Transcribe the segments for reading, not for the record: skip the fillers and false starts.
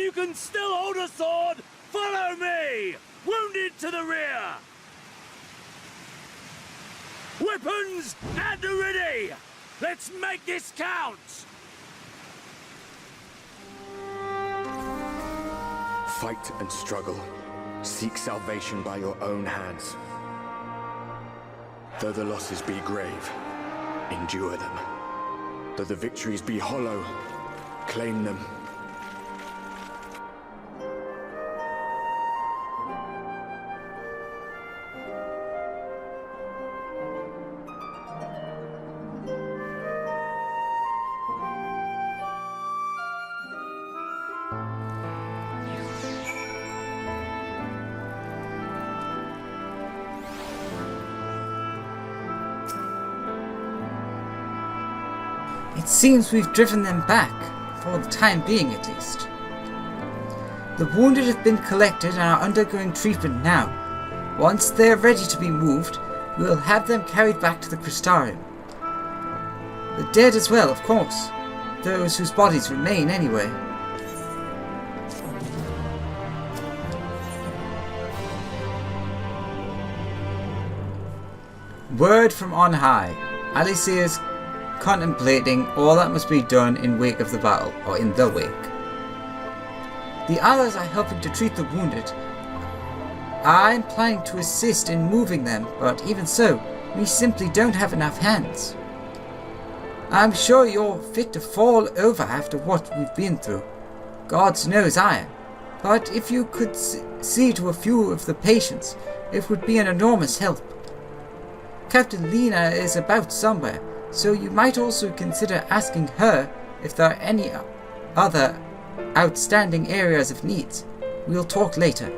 you can still hold a sword, follow me! Wounded to the rear! Weapons at the ready! Let's make this count! Fight and struggle. Seek salvation by your own hands. Though the losses be grave, endure them. Though the victories be hollow, claim them. It seems we've driven them back, for the time being at least. The wounded have been collected and are undergoing treatment now. Once they are ready to be moved, we will have them carried back to the Crystarium. The dead as well, of course. Those whose bodies remain anyway. Word from on high. Alicia is contemplating all that must be done in wake of the battle, or in the wake. The others are helping to treat the wounded. I'm planning to assist in moving them, but even so, we simply don't have enough hands. I'm sure you're fit to fall over after what we've been through. God knows I am. But if you could see to a few of the patients, it would be an enormous help. Captain Lena is about somewhere, so you might also consider asking her if there are any other outstanding areas of needs. We'll talk later.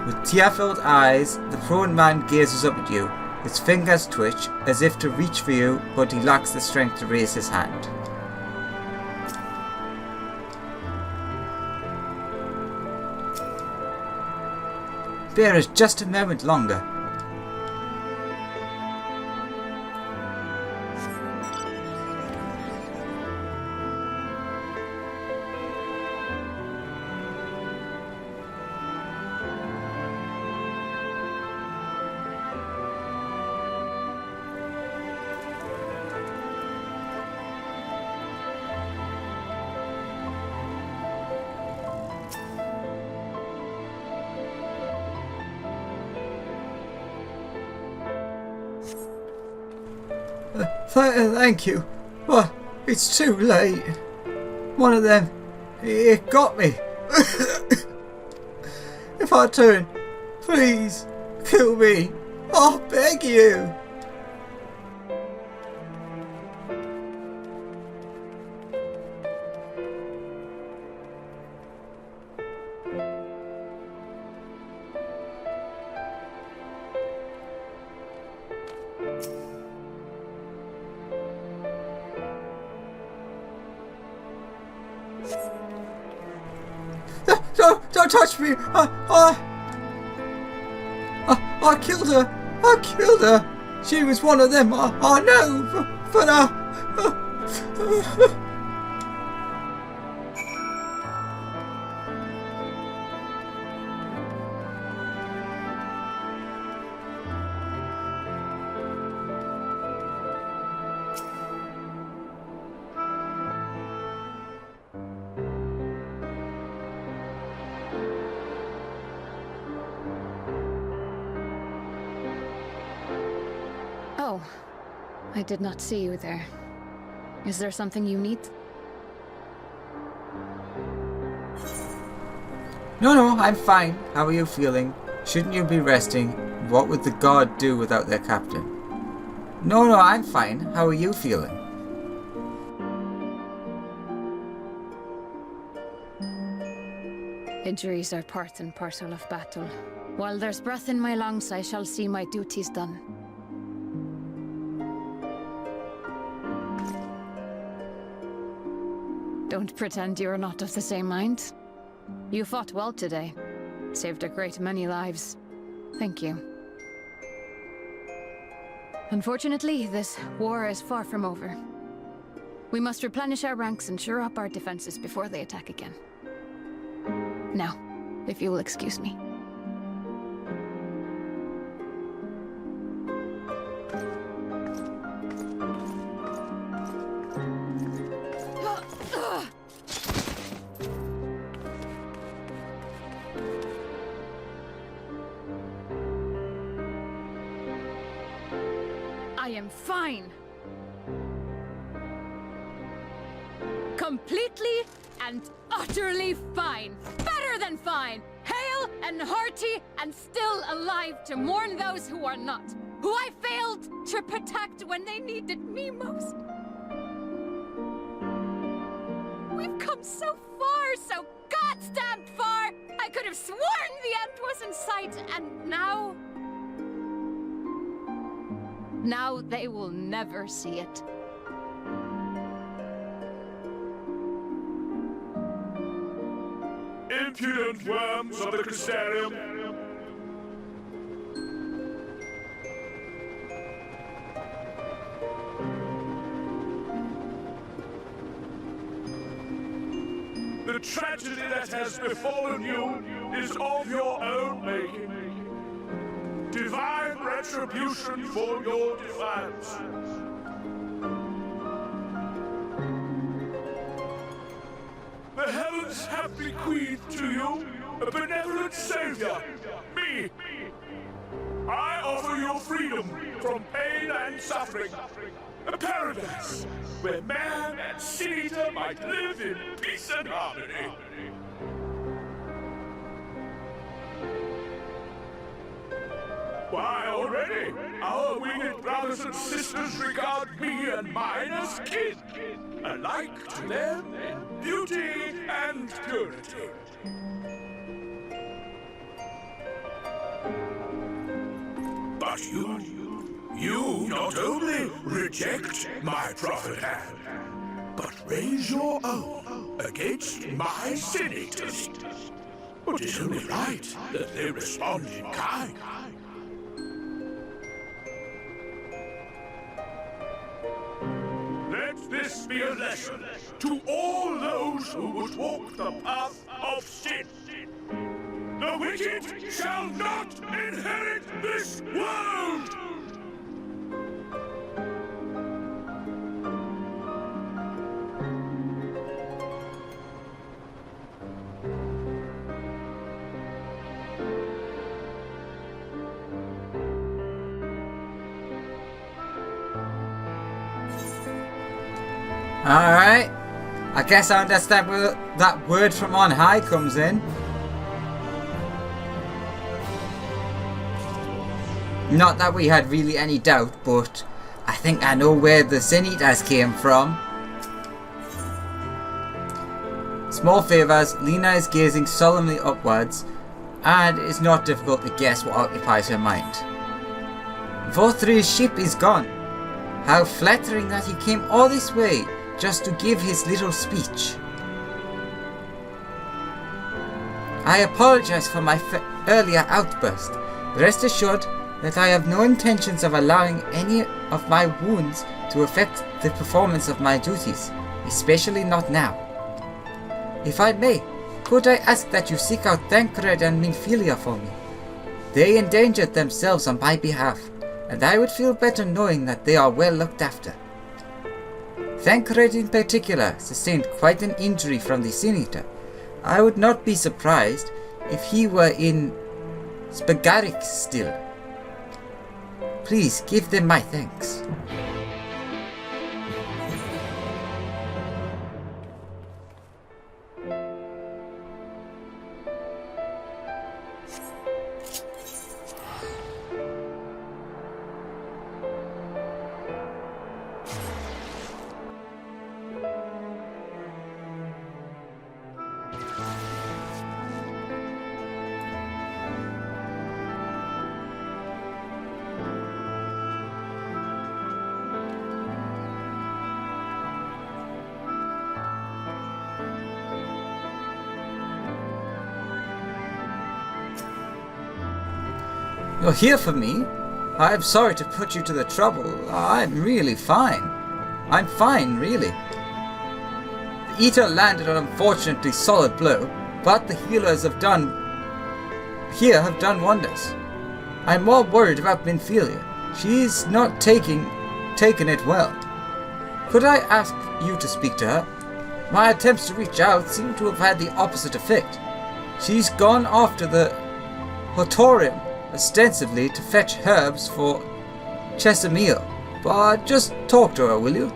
With tear-filled eyes, the prone man gazes up at you. His fingers twitch, as if to reach for you, but he lacks the strength to raise his hand. Bear us just a moment longer. Thank you, but it's too late. One of them, it got me. If I turn, please kill me. I beg you. Don't touch me! I killed her! I killed her! She was one of them, I know! But Oh, I did not see you there. Is there something you need? No, I'm fine. How are you feeling? Shouldn't you be resting? What would the guard do without their captain? No, I'm fine. How are you feeling? Injuries are part and parcel of battle. While there's breath in my lungs, I shall see my duties done. Don't pretend you're not of the same mind. You fought well today. Saved a great many lives. Thank you. Unfortunately, this war is far from over. We must replenish our ranks and shore up our defenses before they attack again. Now, if you will excuse me. I am fine. Completely and utterly fine. Better than fine. Hale and hearty and still alive to mourn those who are not. Who I failed to protect when they needed me most. We've come so far, so goddamn far. I could have sworn the end was in sight, and now... Now they will never see it. Impudent worms of the Crystarium! The tragedy that has befallen you is of your own making. Divine retribution for your defiance. The heavens have bequeathed to you a benevolent savior, me. I offer you freedom from pain and suffering. A paradise where man and sin-eater might live in peace and harmony. Why, already, our winged brothers and sisters regard me and mine as kin, alike to them in beauty and purity. But you not only reject my prophet hand, but raise your own against my sin-eaters. It is only right that they respond in kind. Let this be a lesson to all those who would walk the path of sin. The wicked shall not inherit this world! Alright. I guess I understand where that word from on high comes in. Not that we had really any doubt, but I think I know where the Sin-Eaters came from. Small favours, Lena is gazing solemnly upwards, and it is not difficult to guess what occupies her mind. Vorthri's ship is gone. How flattering that he came all this way just to give his little speech. I apologize for my earlier outburst. Rest assured that I have no intentions of allowing any of my wounds to affect the performance of my duties, especially not now. If I may, could I ask that you seek out Thancred and Minfilia for me? They endangered themselves on my behalf, and I would feel better knowing that they are well looked after. Thancred in particular sustained quite an injury from the Sin-Eater. I would not be surprised if he were in Spagaric still. Please give them my thanks. You're here for me? I'm sorry to put you to the trouble. I'm really fine. I'm fine, really. The Eater landed an unfortunately solid blow, but the healers have done wonders. I'm more worried about Minfilia. She's not taking it well. Could I ask you to speak to her? My attempts to reach out seem to have had the opposite effect. She's gone after the Hotorium, ostensibly to fetch herbs for Chesamil. But just talk to her, will you?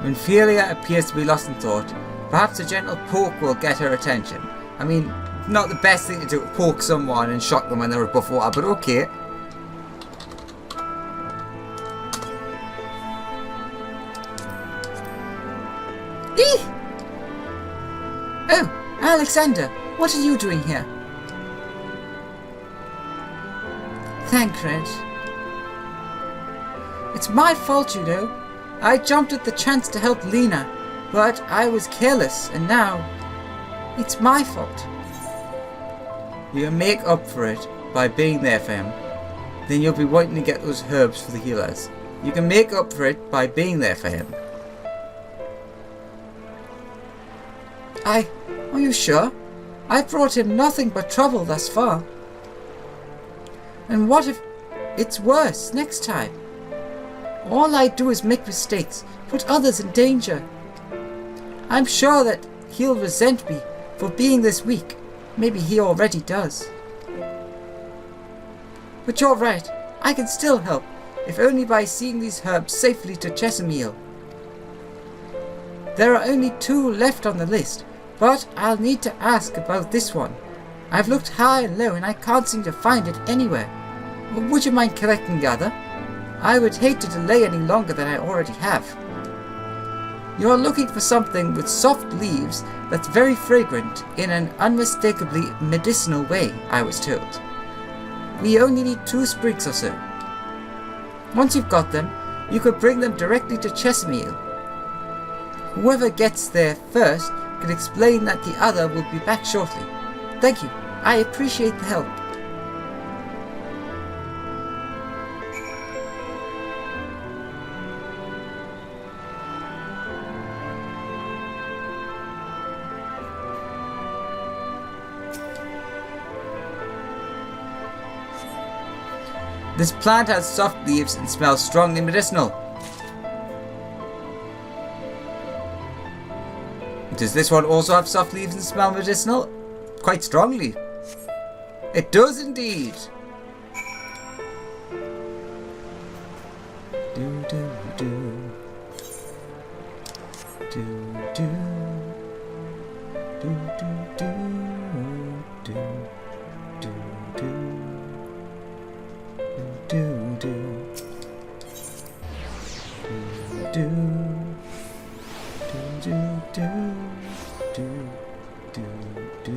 Minfilia appears to be lost in thought. Perhaps a gentle poke will get her attention. I mean, not the best thing to do, poke someone and shock them when they're above water, but okay. Eeh! Oh, Alexander, what are you doing here? Thancred. It's my fault, you know. I jumped at the chance to help Lena, but I was careless, and now it's my fault. You can make up for it by being there for him. Then you'll be wanting to get those herbs for the healers. You can make up for it by being there for him. Are you sure? I've brought him nothing but trouble thus far. And what if it's worse next time? All I do is make mistakes, put others in danger. I'm sure that he'll resent me for being this weak. Maybe he already does. But you're right, I can still help, if only by seeing these herbs safely to Chesamil. There are only 2 left on the list, but I'll need to ask about this one. I've looked high and low and I can't seem to find it anywhere. Would you mind collecting the other? I would hate to delay any longer than I already have. You're looking for something with soft leaves that's very fragrant in an unmistakably medicinal way, I was told. We only need 2 sprigs or so. Once you've got them, you could bring them directly to Chesamil. Whoever gets there first can explain that the other will be back shortly. Thank you. I appreciate the help. This plant has soft leaves and smells strongly medicinal. Does this one also have soft leaves and smell medicinal? Quite strongly. It does indeed. Do do do. Do do. Do do do. Do do do. Do do do do do do do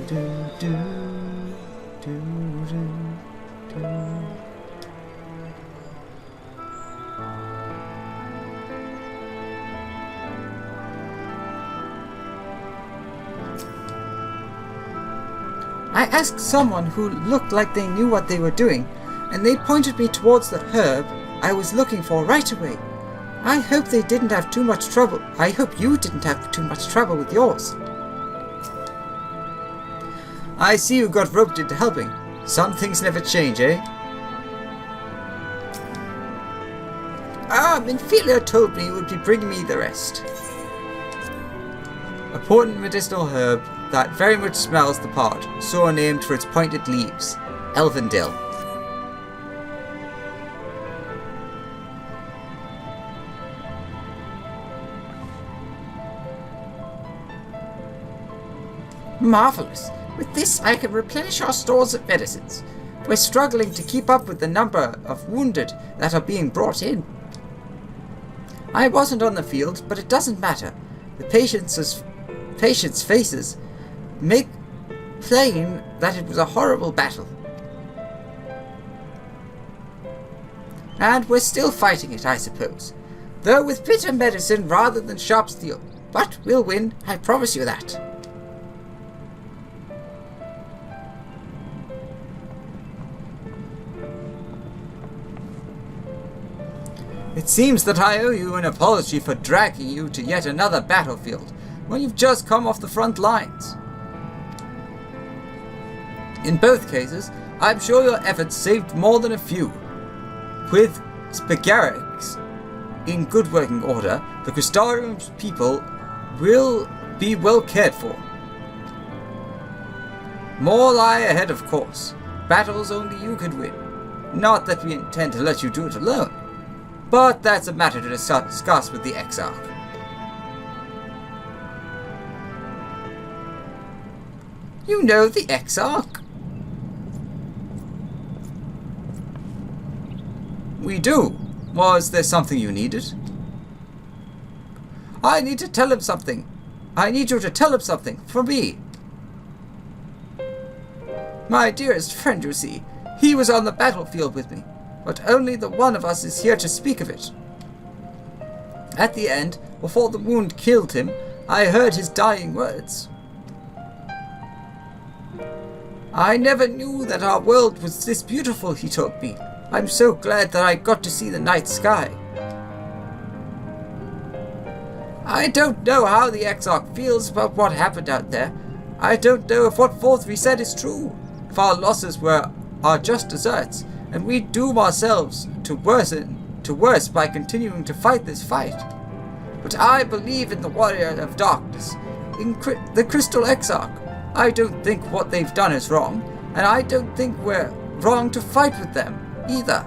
do do do do do. I asked someone who looked like they knew what they were doing, and they pointed me towards the herb I was looking for right away. I hope they didn't have too much trouble. I hope you didn't have too much trouble with yours. I see you got roped into helping. Some things never change, eh? Minfilia told me you would be bringing me the rest. A potent medicinal herb that very much smells the part, so named for its pointed leaves, Elven Dill. Marvelous! With this I can replenish our stores of medicines. We're struggling to keep up with the number of wounded that are being brought in. I wasn't on the field, but it doesn't matter. The patients' faces make plain that it was a horrible battle. And we're still fighting it, I suppose. Though with bitter medicine rather than sharp steel. But we'll win, I promise you that. It seems that I owe you an apology for dragging you to yet another battlefield when you've just come off the front lines. In both cases, I'm sure your efforts saved more than a few. With Spagarics in good working order, the Crystarium's people will be well cared for. More lie ahead, of course. Battles only you could win. Not that we intend to let you do it alone. But that's a matter to discuss with the Exarch. You know the Exarch? We do. Was there something you needed? I need to tell him something. I need you to tell him something, for me. My dearest friend, you see, he was on the battlefield with me. But only the one of us is here to speak of it. At the end, before the wound killed him, I heard his dying words. I never knew that our world was this beautiful, he told me. I'm so glad that I got to see the night sky. I don't know how the Exarch feels about what happened out there. I don't know if what Forthry said is true. If our losses are just deserts, and we doom ourselves to worse by continuing to fight this fight. But I believe in the Warrior of Darkness, in the Crystal Exarch. I don't think what they've done is wrong, and I don't think we're wrong to fight with them, either.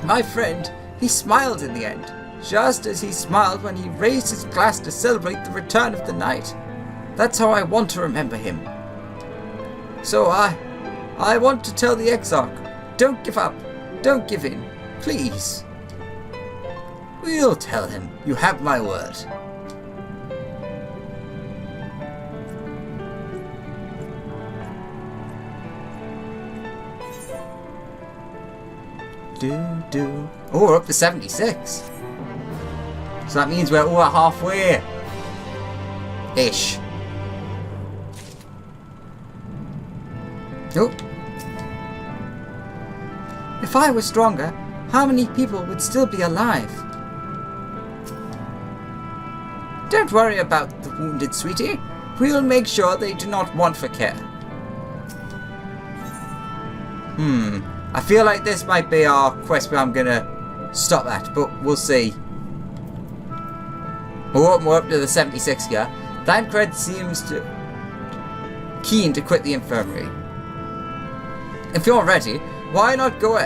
My friend, he smiled in the end, just as he smiled when he raised his glass to celebrate the return of the night. That's how I want to remember him. So I want to tell the Exarch, don't give up, don't give in, please. We'll tell him, you have my word. Oh, we're up to 76. So that means we're over halfway. Ish. Oh. If I were stronger, how many people would still be alive? Don't worry about the wounded, sweetie. We'll make sure they do not want for care. I feel like this might be our quest where I'm gonna stop at, but we'll see. We're up to the 76 here. Thancred seems keen to quit the infirmary. If you're ready, why not go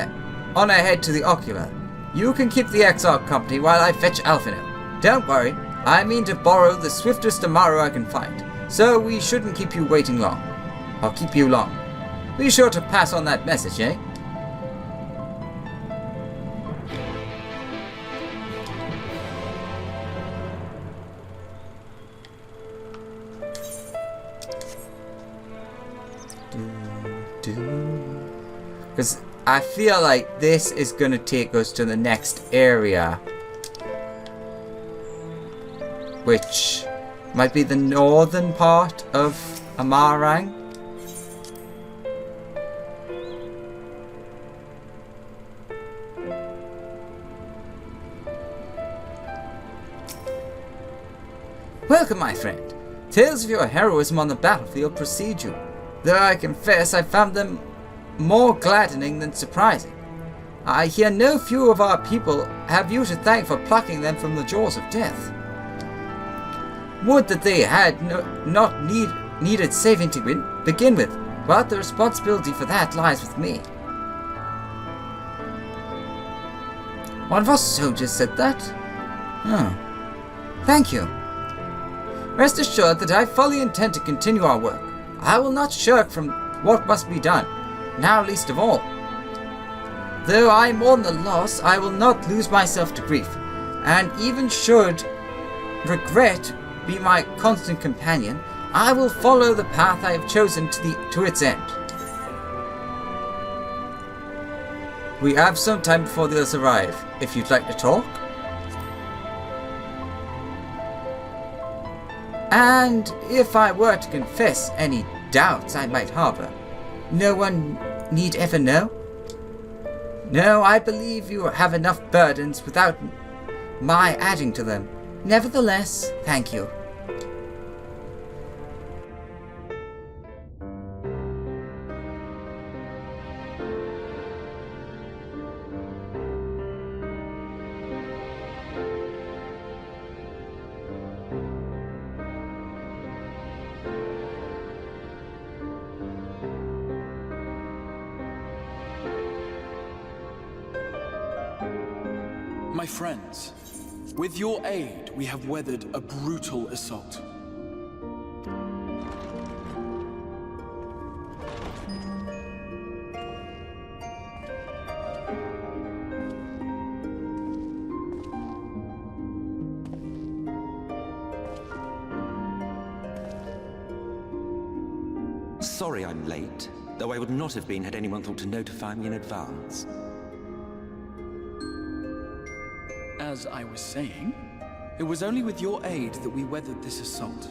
on ahead to the Ocular? You can keep the Exarch company while I fetch Alphino. Don't worry, I mean to borrow the swiftest Amaru I can find, so we shouldn't keep you waiting long. I'll keep you long. Be sure to pass on that message, eh? Because I feel like this is going to take us to the next area, which might be the northern part of Amarang. Welcome, my friend. Tales of your heroism on the battlefield precede you, though I confess I found them more gladdening than surprising. I hear no few of our people have you to thank for plucking them from the jaws of death. Would that they had not needed saving to begin with, but the responsibility for that lies with me. One of our soldiers said that? Oh. Thank you. Rest assured that I fully intend to continue our work. I will not shirk from what must be done, now least of all. Though I mourn the loss, I will not lose myself to grief, and even should regret be my constant companion, I will follow the path I have chosen to its end. We have some time before the others arrive, if you'd like to talk. And if I were to confess any doubts I might harbor, no one need ever know? No, I believe you have enough burdens without my adding to them. Nevertheless, thank you. My friends, with your aid, we have weathered a brutal assault. Sorry I'm late, though I would not have been had anyone thought to notify me in advance. As I was saying, it was only with your aid that we weathered this assault.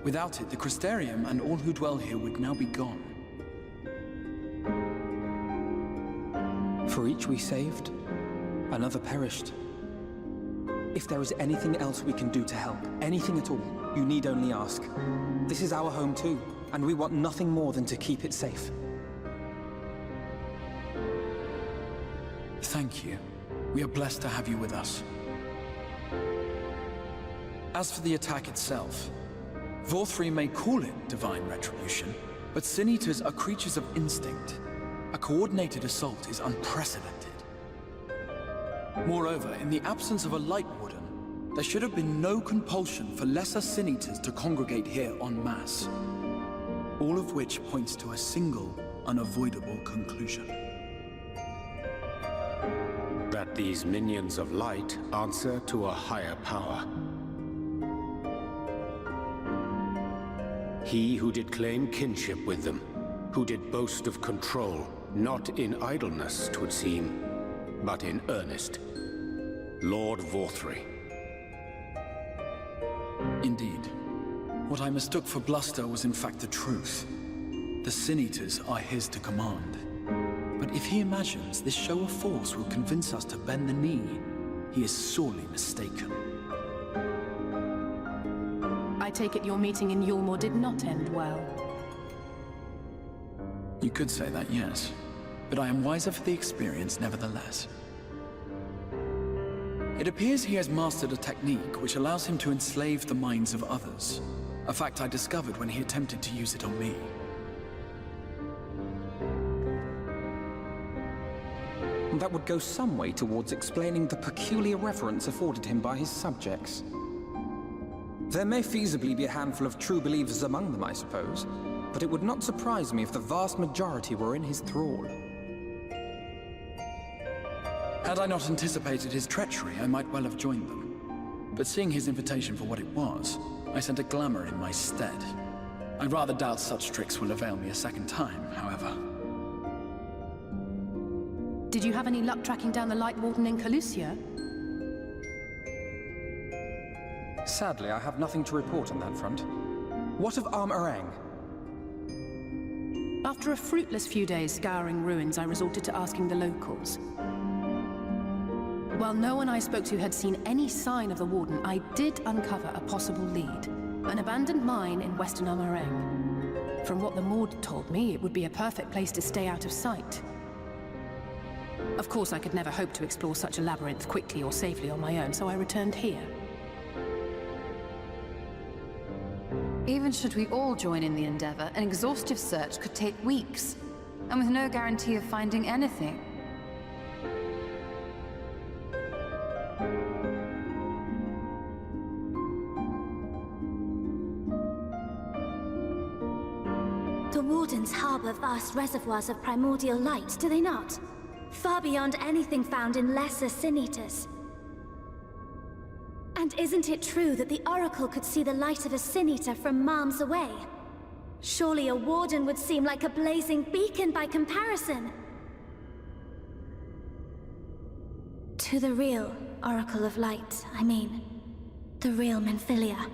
Without it, the Crystarium and all who dwell here would now be gone. For each we saved, another perished. If there is anything else we can do to help, anything at all, you need only ask. This is our home too, and we want nothing more than to keep it safe. Thank you. We are blessed to have you with us. As for the attack itself, Vorthri may call it divine retribution, but Sin Eaters are creatures of instinct. A coordinated assault is unprecedented. Moreover, in the absence of a Light Warden, there should have been no compulsion for lesser Sin Eaters to congregate here en masse. All of which points to a single, unavoidable conclusion. That these minions of light answer to a higher power. He who did claim kinship with them, who did boast of control, not in idleness, 'twould seem, but in earnest. Lord Vorthri. Indeed. What I mistook for bluster was in fact the truth. The Sin Eaters are his to command. But if he imagines this show of force will convince us to bend the knee, he is sorely mistaken. I take it your meeting in Yulmore did not end well. You could say that, yes. But I am wiser for the experience nevertheless. It appears he has mastered a technique which allows him to enslave the minds of others. A fact I discovered when he attempted to use it on me. That would go some way towards explaining the peculiar reverence afforded him by his subjects. There may feasibly be a handful of true believers among them, I suppose, but it would not surprise me if the vast majority were in his thrall. Had I not anticipated his treachery, I might well have joined them. But seeing his invitation for what it was, I sent a glamour in my stead. I rather doubt such tricks will avail me a second time, however. Did you have any luck tracking down the Light Warden in Calusia? Sadly, I have nothing to report on that front. What of Arm-Arang? After a fruitless few days scouring ruins, I resorted to asking the locals. While no one I spoke to had seen any sign of the Warden, I did uncover a possible lead. An abandoned mine in western Arm-Arang. From what the Maud told me, it would be a perfect place to stay out of sight. Of course, I could never hope to explore such a labyrinth quickly or safely on my own, so I returned here. Even should we all join in the endeavor, an exhaustive search could take weeks, and with no guarantee of finding anything. The Wardens harbor vast reservoirs of primordial light, do they not? Far beyond anything found in lesser sin-eaters. And isn't it true that the Oracle could see the light of a sin-eater from miles away? Surely a Warden would seem like a blazing beacon by comparison. To the real Oracle of Light, I mean. The real Menphilia.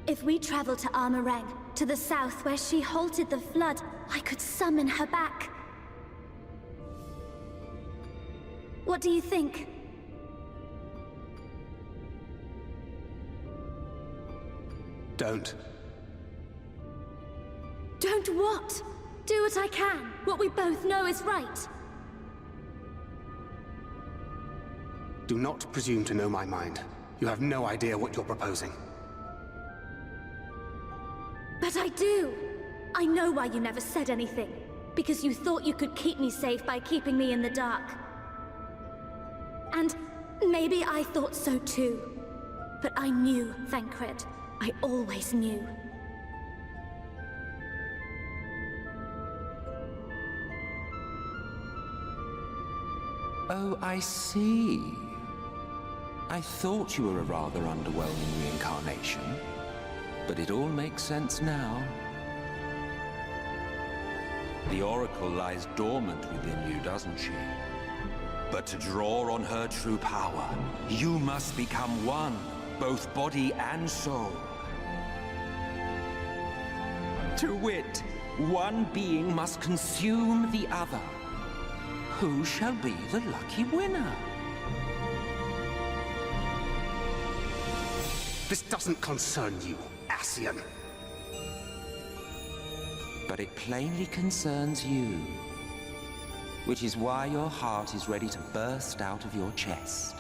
If we travel to Armoreng, to the south where she halted the flood, I could summon her back. What do you think? Don't. Don't what? Do what I can. What we both know is right. Do not presume to know my mind. You have no idea what you're proposing. But I do! I know why you never said anything. Because you thought you could keep me safe by keeping me in the dark. And maybe I thought so too. But I knew, Thancred. I always knew. Oh, I see. I thought you were a rather underwhelming reincarnation. But it all makes sense now. The Oracle lies dormant within you, doesn't she? But to draw on her true power, you must become one, both body and soul. To wit, one being must consume the other. Who shall be the lucky winner? This doesn't concern you, Ascian. But it plainly concerns you. Which is why your heart is ready to burst out of your chest.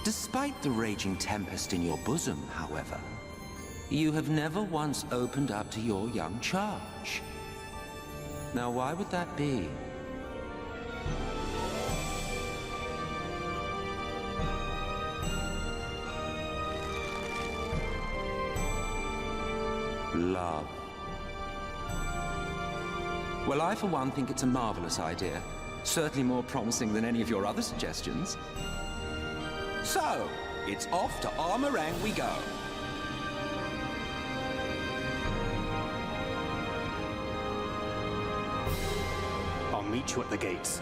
Despite the raging tempest in your bosom, however, you have never once opened up to your young charge. Now, why would that be? Love. Well, I for one think it's a marvelous idea. Certainly more promising than any of your other suggestions. So, it's off to Armoreng we go. I'll meet you at the gates.